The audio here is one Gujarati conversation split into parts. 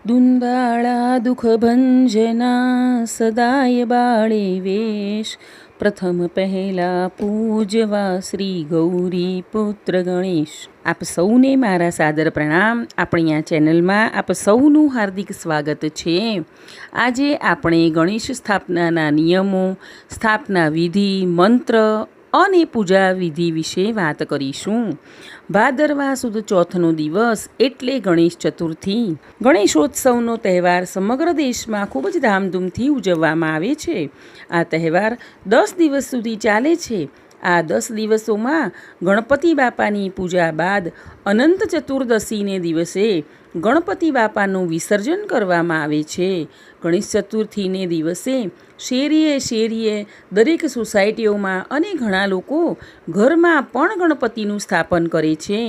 દુંબાળા દુઃખભંજના સદાય બાળે વેશ, પ્રથમ પહેલા પૂજવા શ્રી ગૌરી પુત્ર ગણેશ. આપ સૌને મારા સાદર પ્રણામ. આપણી આ ચેનલમાં આપ સૌનું હાર્દિક સ્વાગત છે. આજે આપણે ગણેશ સ્થાપનાના નિયમો, સ્થાપના વિધિ, મંત્ર અને પૂજા વિધિ વિશે વાત કરીશું. ભાદરવા સુદ ચોથનો દિવસ એટલે ગણેશ ચતુર્થી. ગણેશોત્સવનો તહેવાર સમગ્ર દેશમાં ખૂબ જ ધામધૂમથી ઉજવવામાં આવે છે. આ તહેવાર 10 દિવસ સુધી ચાલે છે. આ 10 દિવસોમાં ગણપતિ બાપાની પૂજા બાદ અનંત ચતુર્દશીને દિવસે ગણપતિ બાપાનું વિસર્જન કરવામાં આવે છે. ગણેશ ચતુર્થીને દિવસે શેરીએ શેરીએ દરેક સોસાયટીઓમાં અને ઘણા લોકો ઘરમાં પણ ગણપતિનું સ્થાપન કરે છે.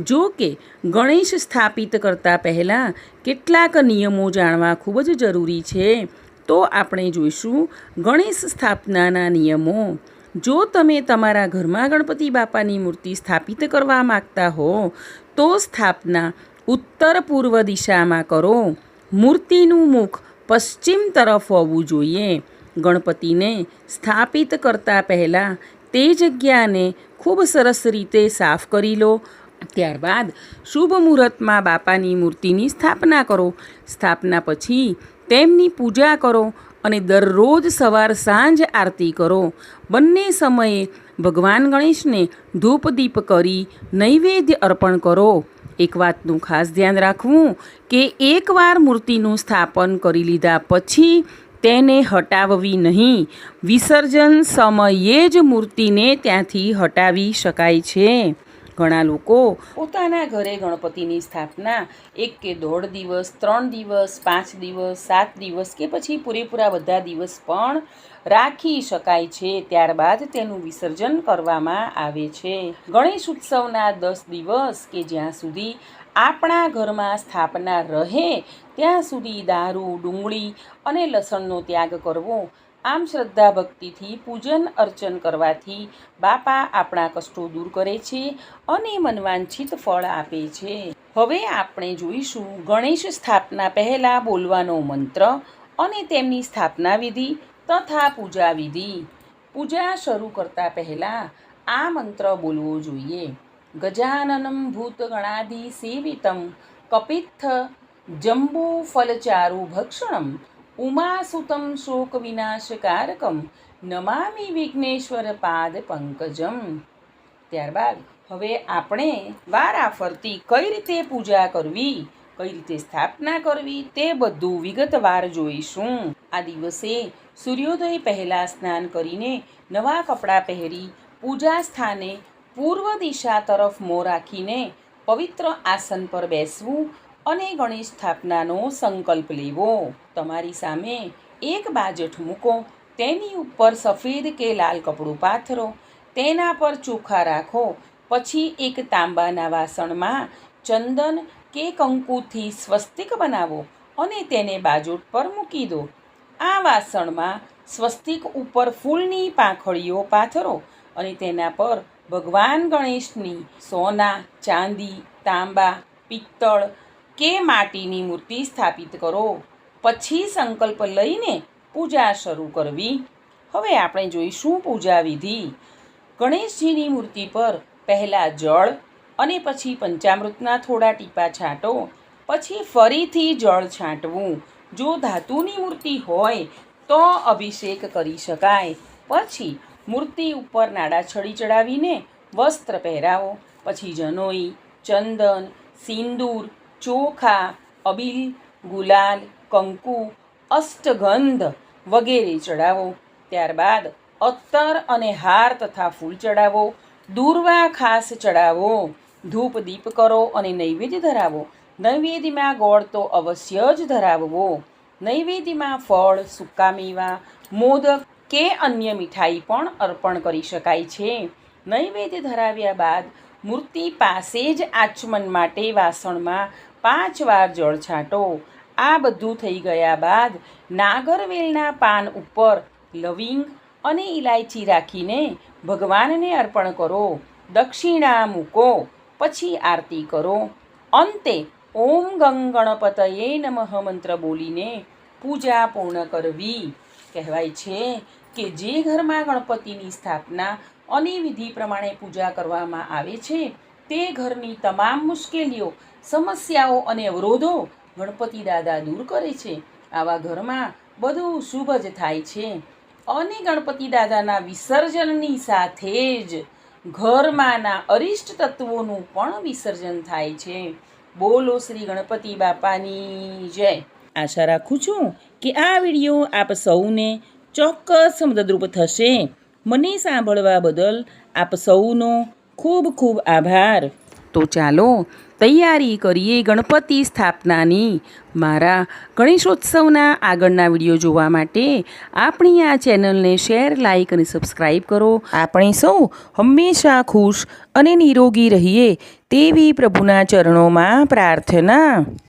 જો કે ગણેશ સ્થાપિત કરતાં પહેલાં કેટલાક નિયમો જાણવા ખૂબ જ જરૂરી છે. તો આપણે જોઈશું ગણેશ સ્થાપનાના નિયમો. જો તમે તમારા ઘરમાં ગણપતિ બાપાની મૂર્તિ સ્થાપિત કરવા માગતા હો તો સ્થાપના ઉત્તર પૂર્વ દિશામાં કરો. મૂર્તિનું મુખ પશ્ચિમ તરફ હોવું જોઈએ. ગણપતિને સ્થાપિત કરતાં પહેલાં તે જગ્યાને ખૂબ સરસ રીતે સાફ કરી લો. ત્યારબાદ શુભ મુહૂર્તમાં બાપાની મૂર્તિની સ્થાપના કરો. સ્થાપના પછી તેમની પૂજા કરો અને દરરોજ સવાર સાંજ આરતી કરો. બંને સમયે ભગવાન ગણેશને ધૂપ દીપ કરી નૈવેદ્ય અર્પણ કરો. એક વાતનું ખાસ ધ્યાન રાખવું કે એકવાર મૂર્તિનું સ્થાપન કરી લીધા પછી તેને હટાવવી નહીં. વિસર્જન સમયે જ મૂર્તિને ત્યાંથી હટાવી શકાય છે. ઘણા લોકો પોતાના ઘરે ગણપતિની સ્થાપના 1 કે 1.5 દિવસ, 3 દિવસ, 5 દિવસ, 7 દિવસ કે પછી પૂરેપૂરા બધા દિવસ પણ રાખી શકાય છે. ત્યારબાદ તેનું વિસર્જન કરવામાં આવે છે. ગણેશ ઉત્સવના 10 દિવસ કે જ્યાં સુધી આપણા ઘરમાં સ્થાપના રહે ત્યાં સુધી દારૂ, ડુંગળી અને લસણનો ત્યાગ કરવો. આમ શ્રદ્ધા ભક્તિથી પૂજન અર્ચન કરવાથી બાપા આપણા કષ્ટો દૂર કરે છે અને મનવાંછિત ફળ આપે છે. હવે આપણે જોઈશું ગણેશ સ્થાપના પહેલાં બોલવાનો મંત્ર અને તેમની સ્થાપના વિધિ તથા પૂજા વિધિ. પૂજા શરૂ કરતાં પહેલાં આ મંત્ર બોલવો જોઈએ. ગજાનનમ ભૂત ગણાધિ સેવિતમ કપિત્થ જંબુ ફલચારુ ભક્ષણમ ઉમાસુતમ શોક વિનાશકારકમ નમામિ વિઘ્નેશ્વર પાદ પંકજમ. ત્યારબાદ હવે આપણે વારાફરતી કઈ રીતે પૂજા કરવી, કઈ રીતે સ્થાપના કરવી તે બધું વિગતવાર જોઈશું. આ દિવસે સૂર્યોદય પહેલાં સ્નાન કરીને નવા કપડાં પહેરી પૂજા સ્થાને પૂર્વ દિશા તરફ મોં રાખીને પવિત્ર આસન પર બેસવું અને ગણેશ સ્થાપનાનો સંકલ્પ લેવો. તમારી સામે એક બાજટ મૂકો. તેની ઉપર સફેદ કે લાલ કપડું પાથરો. તેના પર ચોખા રાખો. પછી એક તાંબાના વાસણમાં ચંદન કે કંકુથી સ્વસ્તિક બનાવો અને તેને બાજોટ પર મૂકી દો. આ વાસણમાં સ્વસ્તિક ઉપર ફૂલની પાંખડીઓ પાથરો અને તેના પર ભગવાન ગણેશની સોના, ચાંદી, તાંબા, પિત્તળ કે માટીની મૂર્તિ સ્થાપિત કરો. પછી સંકલ્પ લઈને પૂજા શરૂ કરવી. હવે આપણે જોઈશું પૂજા વિધિ. ગણેશજીની મૂર્તિ પર પહેલાં જળ અને પછી પંચામૃતના થોડા ટીપા છાંટો. પછી ફરીથી જળ છાંટવું. જો ધાતુની મૂર્તિ હોય તો અભિષેક કરી શકાય. પછી મૂર્તિ ઉપર નાડાછડી ચડાવીને વસ્ત્ર પહેરાવો. પછી જનોઈ, ચંદન, સિંદૂર, ચોખા, અબીલ, ગુલાલ, કંકુ, અષ્ટગંધ વગેરે ચડાવો. ત્યારબાદ અત્તર અને હાર તથા ફૂલ ચડાવો. દૂર્વા ખાસ ચડાવો. ધૂપ દીપ કરો અને નૈવેદ્ય ધરાવો. નૈવેદ્યમાં ગોળ તો અવશ્ય જ ધરાવવો. નૈવેદ્યમાં ફળ, સૂકા મેવા, મોદક કે અન્ય મીઠાઈ પણ અર્પણ કરી શકાય છે. નૈવેદ્ય ધરાવ્યા બાદ મૂર્તિ પાસે જ આચમન માટે વાસણમાં 5 વાર જળ છાંટો. આ બધું થઈ ગયા બાદ નાગરવેલના પાન ઉપર લવિંગ અને ઇલાયચી રાખીને ભગવાનને અર્પણ કરો. દક્ષિણા મૂકો. પછી આરતી કરો. અંતે ઓમ ગંગ ગણપતયે નમઃ મંત્ર બોલીને પૂજા પૂર્ણ કરવી. કહેવાય છે કે જે ઘરમાં ગણપતિની સ્થાપના અને વિધિ પ્રમાણે પૂજા કરવામાં આવે છે તે ઘરની તમામ મુશ્કેલીઓ, સમસ્યાઓ અને અવરોધો ગણપતિ દાદા દૂર કરે છે. આવા ઘરમાં બધું શુભ જ થાય છે અને ગણપતિ દાદાના વિસર્જનની સાથે જ ઘરમાંના અરિષ્ટ તત્વોનું પણ વિસર્જન થાય છે. બોલો શ્રી ગણપતિ બાપાની જય. આશા રાખું છું કે આ વિડીયો આપ સૌને ચોક્કસ મદદરૂપ થશે. મને સાંભળવા બદલ આપ સૌનો ખૂબ ખૂબ આભાર. તો ચાલો તૈયારી કરીએ ગણપતિ સ્થાપનાની. મારા ગણેશોત્સવના આગળના વિડીયો જોવા માટે આપણી આ ચેનલને શેર, લાઈક અને સબસ્ક્રાઈબ કરો. આપણે સૌ હંમેશા ખુશ અને નિરોગી રહીએ તેવી પ્રભુના ચરણોમાં પ્રાર્થના.